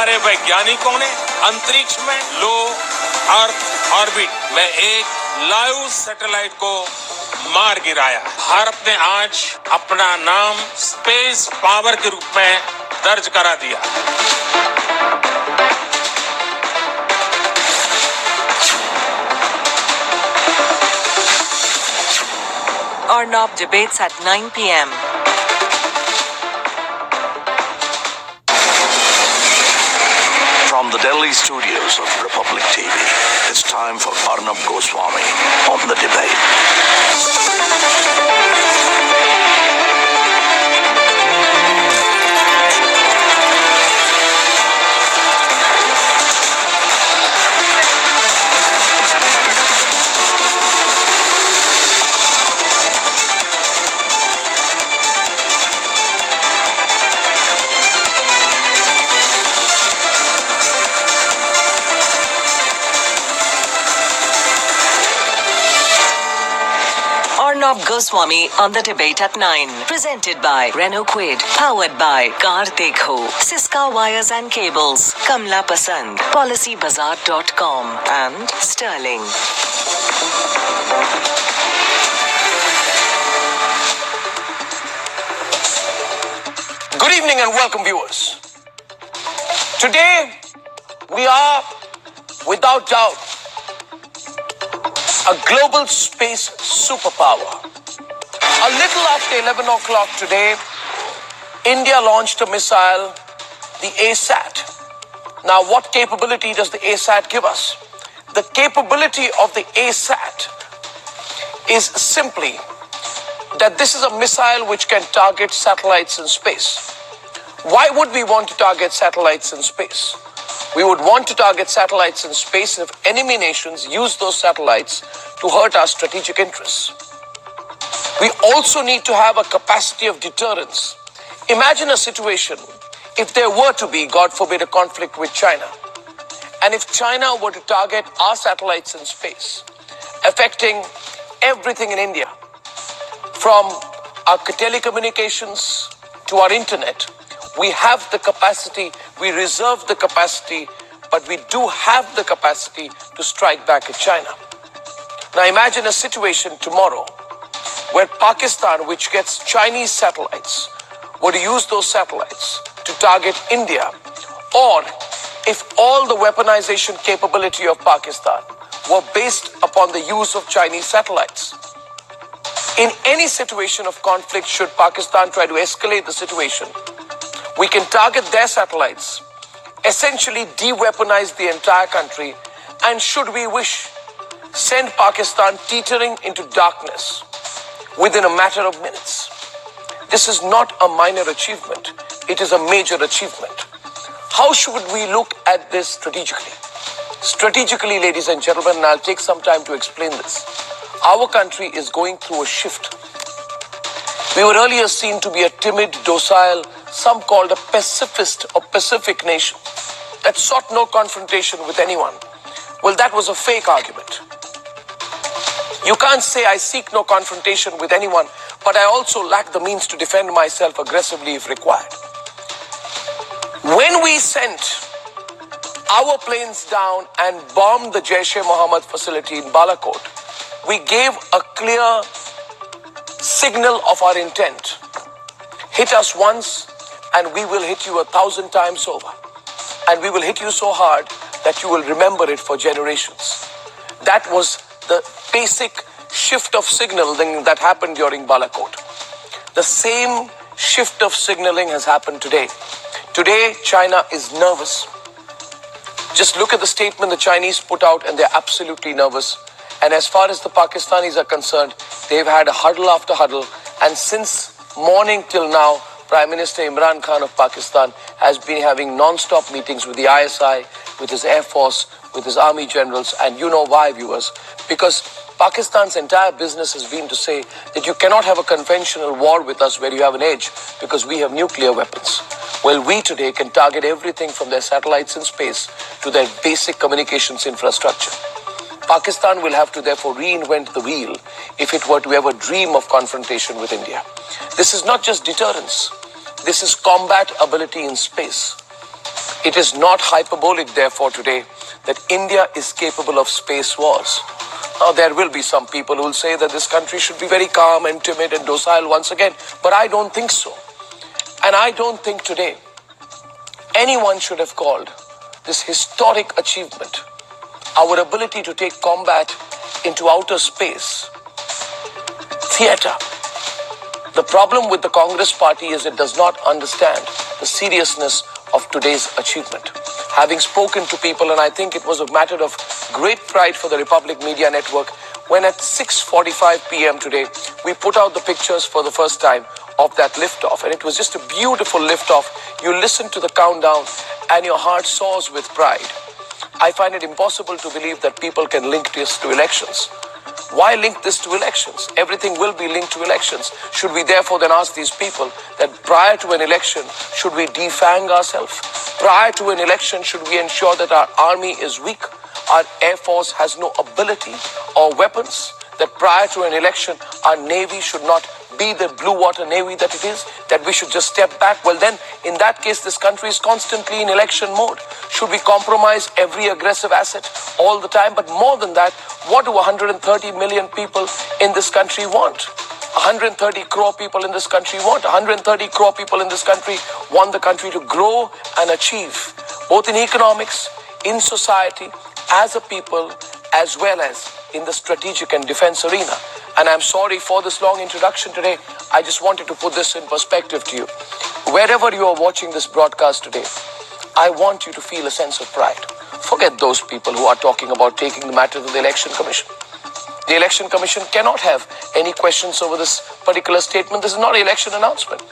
हमारे वैज्ञानिकों ने अंतरिक्ष में लो अर्थ ऑर्बिट में एक लाइव सैटेलाइट को मार गिराया। भारत ने आज अपना नाम स्पेस पावर के रूप में दर्ज करा दिया। Arnab debates at 9 p.m. From the Delhi studios of Republic TV, it's time for Arnab Goswami on the debate. Arnab Goswami on the debate at 9. Presented by Renault Quid. Powered by Car Dekho. Siska Wires and Cables. Kamla Pasand. PolicyBazaar.com and Sterling. Good evening and welcome, viewers. Today, we are, without doubt, a global space superpower. A little after 11 o'clock today, India launched a missile, the ASAT. Now, what capability does the ASAT give us? The capability of the ASAT is simply that this is a missile which can target satellites in space. Why would we want to target satellites in space? We would want to target satellites in space if enemy nations use those satellites to hurt our strategic interests. We also need to have a capacity of deterrence. Imagine a situation if there were to be, God forbid, a conflict with China. And if China were to target our satellites in space, affecting everything in India, from our telecommunications to our internet, we have the capacity, we reserve the capacity, but we do have the capacity to strike back at China. Now imagine a situation tomorrow where Pakistan, which gets Chinese satellites, were to use those satellites to target India, or if all the weaponization capability of Pakistan were based upon the use of Chinese satellites. In any situation of conflict, should Pakistan try to escalate the situation, we can target their satellites, essentially de-weaponize the entire country, and should we wish, send Pakistan teetering into darkness within a matter of minutes. This is not a minor achievement. It is a major achievement. How should we look at this strategically? Strategically, ladies and gentlemen, and I'll take some time to explain this. Our country is going through a shift. We were earlier seen to be a timid, docile, some called a pacifist or Pacific nation that sought no confrontation with anyone. Well, that was a fake argument. You can't say I seek no confrontation with anyone, but I also lack the means to defend myself aggressively if required. When we sent our planes down and bombed the Jaish-e-Mohammed facility in Balakot, we gave a clear signal of our intent. Hit us once and we will hit you 1,000 times over. And we will hit you so hard that you will remember it for generations. That was the basic shift of signaling that happened during Balakot. The same shift of signaling has happened today. Today, China is nervous. Just look at the statement the Chinese put out and they're absolutely nervous. And as far as the Pakistanis are concerned, they've had a huddle after huddle. And since morning till now, Prime Minister Imran Khan of Pakistan has been having non-stop meetings with the ISI, with his Air Force, with his army generals. And you know why, viewers? Because Pakistan's entire business has been to say that you cannot have a conventional war with us where you have an edge because we have nuclear weapons. Well, we today can target everything from their satellites in space to their basic communications infrastructure. Pakistan will have to therefore reinvent the wheel if it were to ever dream of confrontation with India. This is not just deterrence. This is combat ability in space. It is not hyperbolic, therefore, today that India is capable of space wars. Now, there will be some people who will say that this country should be very calm and timid and docile once again, but I don't think so. And I don't think today anyone should have called this historic achievement, our ability to take combat into outer space, theater. The problem with the Congress party is it does not understand the seriousness of today's achievement. Having spoken to people, and I think it was a matter of great pride for the Republic Media Network, when at 6:45 p.m. today, we put out the pictures for the first time of that liftoff. And it was just a beautiful liftoff. You listen to the countdown and your heart soars with pride. I find it impossible to believe that people can link this to elections. Why link this to elections? Everything will be linked to elections. Should we therefore then ask these people that prior to an election, should we defang ourselves? Prior to an election, should we ensure that our army is weak, our air force has no ability or weapons? That prior to an election, our navy should not be the blue water navy that it is, that we should just step back? Well then, in that case, this country is constantly in election mode. Should we compromise every aggressive asset all the time? But more than that, what do 130 million people in this country want? 130 crore people in this country want. 130 crore people in this country want the country to grow and achieve, both in economics, in society, as a people, as well as in the strategic and defense arena. And I'm sorry for this long introduction today. I just wanted to put this in perspective to you. Wherever you are watching this broadcast today, I want you to feel a sense of pride. Forget those people who are talking about taking the matter to the Election Commission. The Election Commission cannot have any questions over this particular statement. This is not an election announcement.